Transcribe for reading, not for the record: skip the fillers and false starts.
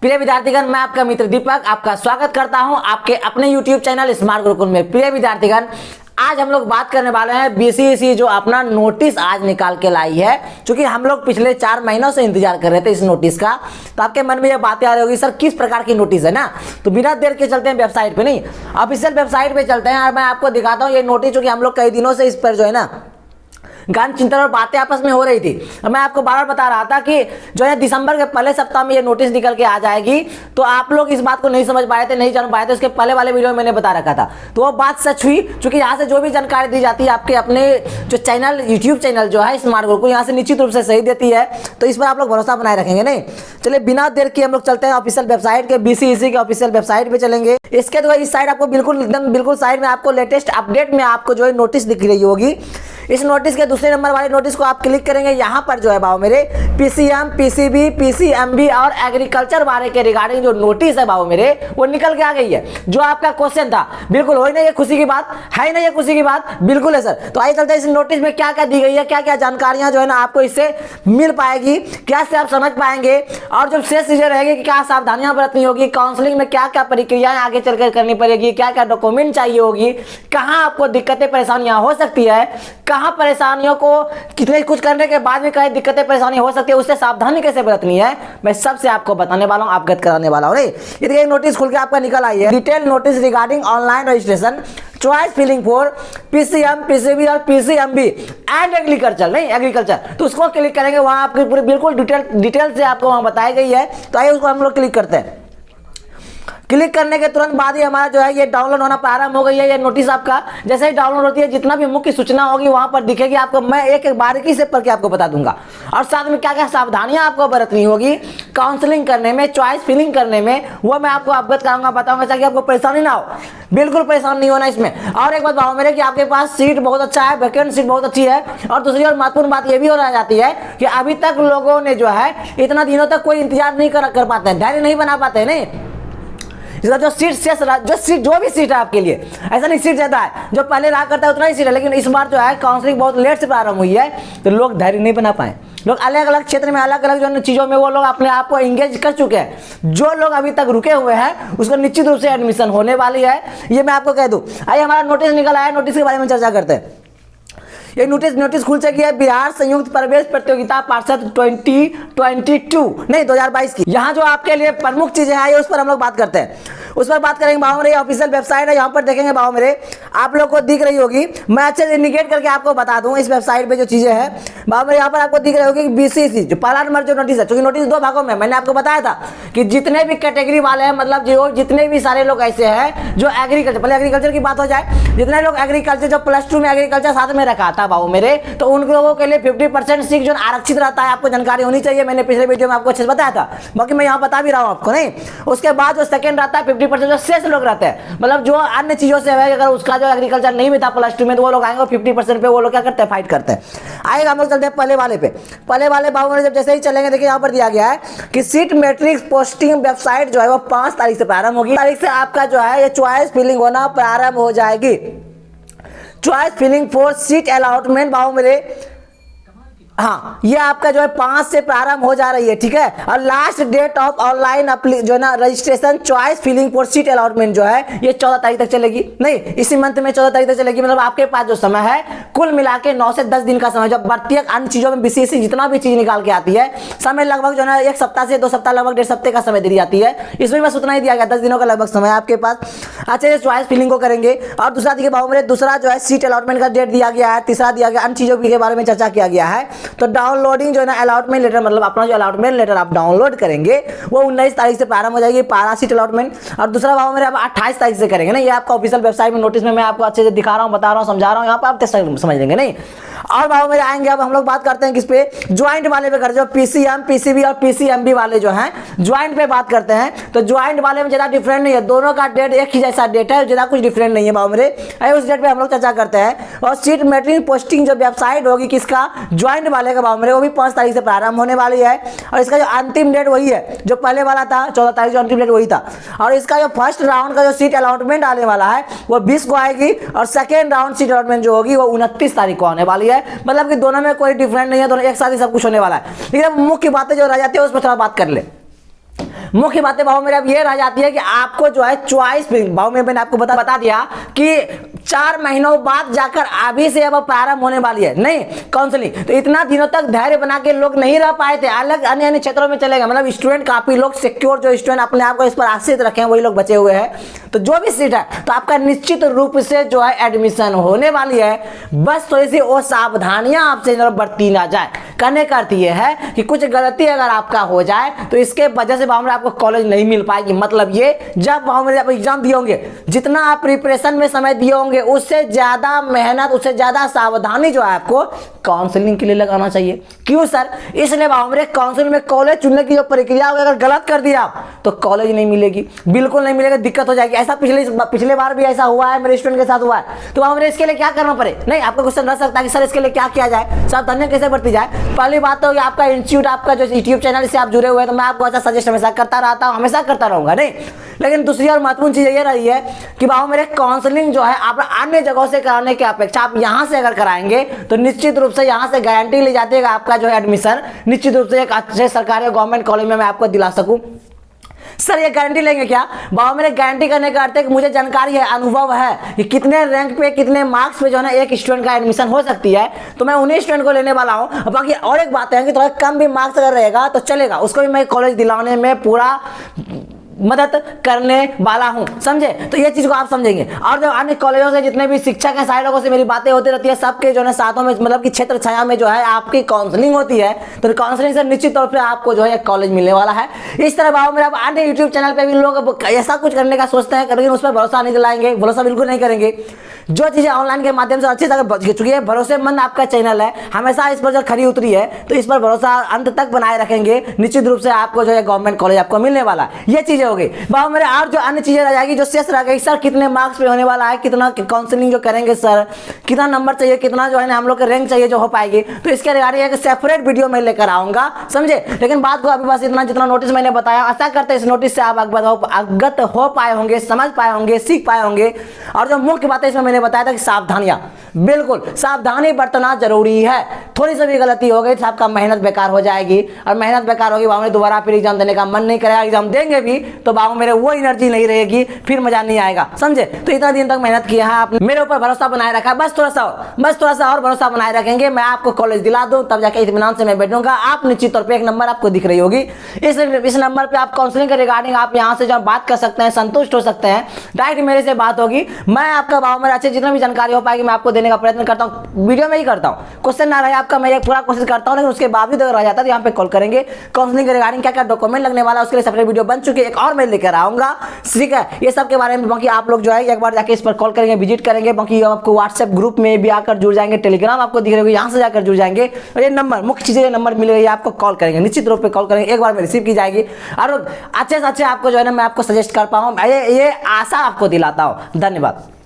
प्रिय विद्यार्थीगण, मैं आपका मित्र दीपक आपका स्वागत करता हूं आपके अपने YouTube चैनल स्मार्ट गुरुकुल में। प्रिय विद्यार्थीगण, आज हम लोग बात करने वाले हैं बीसीएसई जो अपना नोटिस आज निकाल के लाई है। क्योंकि हम लोग पिछले 4 महीनों से इंतजार कर रहे थे इस नोटिस का, तो आपके मन में ये बातें आ रही होगी, सर किस प्रकार की नोटिस है ना। तो बिना देर के चलते हैं वेबसाइट पे, नहीं ऑफिशियल वेबसाइट पे चलते हैं और मैं आपको दिखाता हूँ ये नोटिस। क्योंकि हम लोग कई दिनों से इस पर जो है ना ज्ञान चिंतन और बातें आपस में हो रही थी। मैं आपको बार बार बता रहा था कि जो है दिसंबर के पहले सप्ताह में ये नोटिस निकल के आ जाएगी। तो आप लोग इस बात को नहीं समझ पाए थे, नहीं जान पाए थे। उसके पहले वाले वीडियो में मैंने बता रखा था, तो वो बात सच हुई। क्योंकि यहाँ से जो भी जानकारी दी जाती है आपके अपने जो चैनल यूट्यूब चैनल जो है स्मार्ट गुरुकुल, यहाँ से निश्चित रूप से सही देती है। तो इस पर आप लोग भरोसा बनाए रखेंगे। नहीं चलिए बिना देर के हम लोग चलते हैं ऑफिशियल वेबसाइट के, बीसीएसई के ऑफिशियल वेबसाइट पे चलेंगे। इसके तो इस साइड आपको बिल्कुल साइड में आपको लेटेस्ट अपडेट में आपको जो है नोटिस दिख रही होगी। इस नोटिस के दूसरे नंबर वाले नोटिस को आप क्लिक करेंगे, यहाँ पर जो है भाव मेरे पीसीएम, पीसीबी, पीसीएमबी और एग्रीकल्चर बारे के रिगार्डिंग जो नोटिस है भाव मेरे वो निकल के आ गई है। जो आपका क्वेश्चन था, बिल्कुल हो ही नहीं, ये खुशी की बात है। नहीं ये खुशी की बात बिल्कुल है सर। तो आइए चलते हैं इस नोटिस में क्या क्या दी गई है, क्या क्या जानकारियां जो है ना आपको इससे मिल पाएगी, क्या से आप समझ पाएंगे। और जो शेष चीजें रहेगी कि क्या सावधानियां बरतनी होगी, काउंसलिंग में क्या क्या प्रक्रियाएं आगे चलकर करनी पड़ेगी, क्या क्या डॉक्यूमेंट चाहिए होगी, कहाँ आपको दिक्कतें परेशानियां हो सकती है, कहाँ परेशानियों को कितने कुछ करने के बाद भी कहीं दिक्कतें परेशानी हो सकती है, उससे सावधानी कैसे बरतनी है, मैं सबसे आपको बताने वाला हूं, अवगत कराने वाला हूं। ये देखिए नोटिस खुल के आपका निकल आई है, detail notice regarding online registration choice filling for PCM, PCB और पीसीएमबी एंड एग्रीकल्चर। नहीं एग्रीकल्चर, तो उसको क्लिक करेंगे, वहां आपकी पूरी बिल्कुल डिटेल से आपको वहां बताई गई है। तो आइए उसको हम लोग क्लिक करते हैं। क्लिक करने के तुरंत बाद ही हमारा जो है ये डाउनलोड होना प्रारंभ हो गई है। ये नोटिस आपका जैसे ही डाउनलोड होती है, जितना भी मुख्य सूचना होगी वहां पर दिखेगी आपको। मैं एक एक बारीकी से पढ़ के आपको बता दूंगा, और साथ में क्या क्या सावधानियां आपको बरतनी होगी काउंसलिंग करने में, चॉइस फिलिंग करने में, वो मैं आपको अवगत कराऊंगा, बताऊंगा, ताकि आपको परेशानी ना हो। बिल्कुल परेशान नहीं होना इसमें। और एक बात बताओ मेरे कि आपके पास सीट बहुत अच्छा है, वैकेंट सीट बहुत अच्छी है। और दूसरी और महत्वपूर्ण बात यह भी हो रह जाती है कि अभी तक लोगों ने जो है इतना दिनों तक कोई इंतजार नहीं कर पाते हैं, धैर्य नहीं बना पाते हैं। नहीं इसका जो सीट शेष जो भी सीट है आपके लिए, ऐसा नहीं सीट ज्यादा है, जो पहले रहा करता है उतना ही सीट है। लेकिन इस बार जो है काउंसलिंग बहुत लेट से प्रारंभ हुई है, तो लोग धैर्य नहीं बना पाए। लोग अलग अलग क्षेत्र में अलग अलग जो चीजों में वो लोग अपने आप को एंगेज कर चुके हैं। जो लोग अभी तक रुके हुए हैं उसको निश्चित रूप से एडमिशन होने वाली है, ये मैं आपको कह दूं। आइए हमारा नोटिस निकल आया, नोटिस के बारे में चर्चा करते हैं। ये नोटिस खुल चुकी है, बिहार संयुक्त प्रवेश प्रतियोगिता पार्षद 2022 की। यहाँ जो आपके लिए प्रमुख चीजें हैं उस पर हम लोग बात करते हैं। उस पर बात करेंगे। भाव मेरे ऑफिशियल वेबसाइट है, यहाँ पर देखेंगे भाव मेरे आप लोग को दिख रही होगी। मैं अच्छे से इंडिकेट करके आपको बता दूं इस वेबसाइट पे जो चीजें हैं। भाव मेरे यहाँ पर आपको दिख रही होगी बीसीएसई जो पहला नंबर जो नोटिस है, क्योंकि नोटिस 2 भागों में मैंने आपको बताया था कि जितने भी कैटेगरी वाले हैं, मतलब जो जितने भी सारे लोग ऐसे हैं जो एग्रीकल्चर, पहले एग्रीकल्चर की बात हो जाए, जितने लोग एग्रीकल्चर जो +2 में एग्रीकल्चर साथ में रखा था भाव मेरे, तो उन लोगों के लिए 50% सीट जो आरक्षित रहता है। आपको जानकारी होनी चाहिए, मैंने पिछले वीडियो में आपको अच्छे से बताया था, बाकी मैं यहाँ बता भी रहा हूँ आपको। नहीं उसके बाद जो सेकंड रहता है 50% जो शेष लोग रहते हैं, मतलब जो अन्य चीजों से है, अगर उसका जो एग्रीकल्चर नहीं भी था +2 में, तो वो लोग आएंगे 50% पे वो लोग क्या करते हैं, फाइट करते हैं। आएगा हम लोग चलते हैं पहले वाले पे। पहले वाले भाव में जब जैसे ही चलेंगे, देखिए यहाँ पर दिया गया है कि सीट मैट्रिक्स पोस्टिंग वेबसाइट जो है वो 5 तारीख से प्रारंभ होगी। तारीख से आपका जो है ये चॉइस फिलिंग होना प्रारंभ हो जाएगी। Choice filling for seat allotment भाव मेरे, हाँ ये आपका जो है 5 से प्रारंभ हो जा रही है, ठीक है। और लास्ट डेट ऑफ ऑनलाइन जो है ना registration choice filling for seat allotment जो है ये 14 तारीख तक चलेगी। नहीं इसी मंथ में 14 तारीख तक चलेगी। मतलब आपके पास जो समय है कुल मिला के 9 से 10 दिन का समय, जब प्रत्येक अन्य चीजों में बीसीएसई जितना भी चीज निकाल के आती है, समय लगभग जो है ना 1 सप्ताह से 2 सप्ताह, लगभग 1.5 हफ्ते का समय दी जाती है। इसमें बस उतना ही दिया गया, 10 दिनों का लगभग समय है आपके पास। अच्छा ये चॉइस फिलिंग को करेंगे। और दूसरा देखिए भाव मेरे, दूसरा जो है सीट अलॉटमेंट का डेट दिया गया है। तीसरा दिया गया अन्य चीजों के बारे में चर्चा किया गया है। तो डाउनलोडिंग जो है ना अलॉटमेंट लेटर, मतलब अपना जो अलॉटमेंट लेटर आप डाउनलोड करेंगे वो 19 तारीख से प्रारंभ हो जाएगी, पारा सीट अलॉटमेंट। और दूसरा भाव मेरे आप 28 तारीख से करेंगे ना। ये आपका ऑफिशियल वेबसाइट में नोटिस में मैं आपको अच्छे से दिखा रहा हूँ, बता रहा हूँ, समझा रहा हूँ, यहाँ पर आप समझ लेंगे। नहीं और भाव मेरे आएंगे। अब हम लोग बात करते हैं किस पे, ज्वाइंट वाले पे करते हैं। जो पीसीएम, पीसीबी और पीसीएमबी वाले जो हैं ज्वाइंट पे बात करते हैं। तो ज्वाइंट वाले में ज्यादा डिफरेंट नहीं है, दोनों का डेट एक ही जैसा डेट है, ज्यादा कुछ डिफरेंट नहीं है भाव मेरे। उस डेट पे हम लोग चर्चा करते हैं। और सीट मैट्रिक्स पोस्टिंग जो वेबसाइट होगी किसका, ज्वाइंट वाले का भाव मेरे, वो भी 5 तारीख से प्रारंभ होने वाली है। और इसका जो अंतिम डेट वही है जो पहले वाला था, 14 तारीख जो अंतिम डेट वही था। और इसका जो फर्स्ट राउंड का जो सीट अलॉटमेंट आने वाला है वो 20 को आएगी। और सेकेंड राउंड सीट अलॉटमेंट जो होगी वो 29 तारीख को आने वाली है। मतलब कि दोनों में कोई डिफरेंट नहीं है, दोनों एक साथ ही सब कुछ होने वाला है। लेकिन मुख्य बातें जो रह जाती है उस पर थोड़ा बात कर ले। मुख्य बातें भाव मेरे अब ये रह जाती है कि आपको जो है चॉइस, भाव में मैंने आपको बता दिया कि 4 महीनों बाद जाकर अभी से अब प्रारंभ होने वाली है नहीं काउंसलिंग। तो इतना दिनों तक धैर्य बना के लोग नहीं रह पाए थे, अलग अन्य अन्य क्षेत्रों में चले गए, मतलब स्टूडेंट काफी लोग सिक्योर, जो स्टूडेंट अपने आप को इस पर आश्रित रखे हैं वही लोग बचे हुए हैं। तो जो भी सीट है तो आपका निश्चित रूप से जो है एडमिशन होने वाली है। बस थोड़ी सी वो सावधानियां आपसे बरती ना जाए। करने का अर्थ यह है कि कुछ गलती अगर आपका हो जाए तो इसके वजह से भाव आपको कॉलेज नहीं मिल पाएगी। मतलब ये जब भाव आप एग्जाम दिए होंगे, जितना आप प्रिपरेशन में समय दिए होंगे उससे ज्यादा मेहनत, उससे ज्यादा सावधानी जो है आपको काउंसलिंग के लिए लगाना चाहिए। क्यों सर? इसलिए भाव मेरे काउंसलिंग में कॉलेज चुनने की जो प्रक्रिया होगी, अगर गलत कर दिया आप तो कॉलेज नहीं मिलेगी, बिल्कुल नहीं मिलेगा, दिक्कत हो जाएगी। ऐसा पिछले बार भी ऐसा हुआ है, मेरे स्टूडेंट के साथ हुआ है। तो भाव मेरे इसके लिए क्या करना पड़े? नहीं, आपका क्वेश्चन रह सकता है कि सर इसके लिए क्या किया जाए, सावधानियां कैसे बरती जाए। पहली बात तो आपका इंस्टीट्यूट, आपका जो यूट्यूब चैनल से आप जुड़े हुए हैं तो मैं आपको अच्छा सजेस्ट हमेशा करता रहता हूं, हमेशा करता रहूंगा नहीं। लेकिन दूसरी और महत्वपूर्ण चीज ये रही है कि भाव मेरे काउंसलिंग जो है आप अन्य जगहों से कराने की अपेक्षा आप यहां से अगर कराएंगे तो निश्चित रूप से यहां से गारंटी ली जाती है आपका जो है एडमिशन निश्चित रूप से एक अच्छे सरकारी गवर्नमेंट कॉलेज में मैं आपको दिला सकूं। सर ये गारंटी लेंगे क्या? बाबा मेरे गारंटी करने का अर्थ है कि मुझे जानकारी है, अनुभव है कि कितने रैंक पे, कितने मार्क्स पे जो है ना एक स्टूडेंट का एडमिशन हो सकती है। तो मैं उन्हीं स्टूडेंट को लेने वाला हूं। बाकी और एक बात है कि थोड़ा कम भी मार्क्स अगर रहेगा तो चलेगा, उसको भी मैं कॉलेज दिलाने में पूरा मदद करने वाला हूं, समझे? तो ये चीज को आप समझेंगे। और जो अन्य कॉलेजों से जितने भी शिक्षक हैं, सारे लोगों से मेरी बातें होती रहती है, सबके जो है साथों में मतलब कि क्षेत्र छाया में जो है आपकी काउंसलिंग होती है। तो काउंसलिंग से निश्चित तौर पे आपको जो है कॉलेज मिलने वाला है। इस तरह भाव मेरा अन्य यूट्यूब चैनल पे भी लोग ऐसा कुछ करने का सोचते हैं, लेकिन उस पर भरोसा नहीं दिलाएंगे, भरोसा बिल्कुल नहीं करेंगे। जो चीजें ऑनलाइन के माध्यम से अच्छी तरह, चूंकि भरोसेमंद आपका चैनल है, हमेशा इस पर जो खरी उतरी है तो इस पर भरोसा अंत तक बनाए रखेंगे, निश्चित रूप से आपको जो है गवर्नमेंट कॉलेज आपको मिलने वाला है। ये चीजें हो गई भाव मेरे। और जो अन्य चीजें रह जाएगी, जो शेष रह गई, सर कितने मार्क्स पे होने वाला है, कितना काउंसलिंग जो करेंगे सर, कितना नंबर चाहिए, कितना जो है ना हम लोग का रैंक चाहिए जो हो पाएगी, तो इसके रिगार्डिंग एक सेपरेट वीडियो में लेकर आऊंगा, समझे? लेकिन बात को अभी बस इतना, जितना नोटिस मैंने बताया, आशा करते इस नोटिस से आप अवगत हो पाए होंगे, समझ पाए होंगे, सीख पाए होंगे। और जो मुख्य बात है इसमें मैंने बताया था कि सावधानियां, बिल्कुल सावधानी बरतना जरूरी है। थोड़ी सी भी गलती हो गई तो आपका मेहनत बेकार हो जाएगी, और मेहनत बेकार होगी बाबू दोबारा फिर एग्जाम देने का मन नहीं करेगा। एग्जाम देंगे भी तो बाबू मेरे वो एनर्जी नहीं रहेगी, फिर मजा नहीं आएगा, समझे? तो इतना दिन तक मेहनत किया है आपने, मेरे ऊपर भरोसा बनाए रखा है, बस थोड़ा सा और भरोसा बनाए रखेंगे, मैं आपको कॉलेज दिला दूं, तब जाके इत्मीनान से मैं बैठूंगा। आप निश्चित तौर पे एक नंबर आपको दिख रही होगी, इस नंबर पे आप काउंसलिंग के रिगार्डिंग आप यहां से जब बात कर सकते हैं, संतुष्ट हो सकते हैं, डायरेक्ट मेरे से बात होगी। मैं आपका बाबू मेरा अच्छे जितना भी जानकारी हो पाएगी मैं आपको देने का प्रयत्न करता हूं, वीडियो में ही करता हूं। क्वेश्चन ना रहे आपका, मैं पूरा कोशिश करता हूं, लेकिन उसके बावजूद अगर रह जाता है तो यहाँ पे कॉल करेंगे। काउंसलिंग के रिगार्डिंग क्या क्या डॉक्यूमेंट लगने वाला है उसके लिए सेपरेट वीडियो बन चुकी है, एक और मैं लेकर आऊंगा, ठीक है? ये सब के बारे में बाकी आप लोग जो है एक बार जाके इस पर कॉल करेंगे, विजिट करेंगे। बाकी आपको व्हाट्सएप ग्रुप में भी आकर जुड़ जाएंगे, टेलीग्राम आपको दिख रहे हो यहाँ से जाकर जुड़ जाएंगे, और ये नंबर मुख्य चीजें, ये नंबर मिल गई, आपको कॉल करेंगे, निश्चित रूप से कॉल करेंगे, एक बार में रिसीव की जाएगी। और अच्छे से अच्छे आपको जो है ना मैं आपको सजेस्ट कर पाऊँ, ये आशा आपको दिलाता हूँ। धन्यवाद।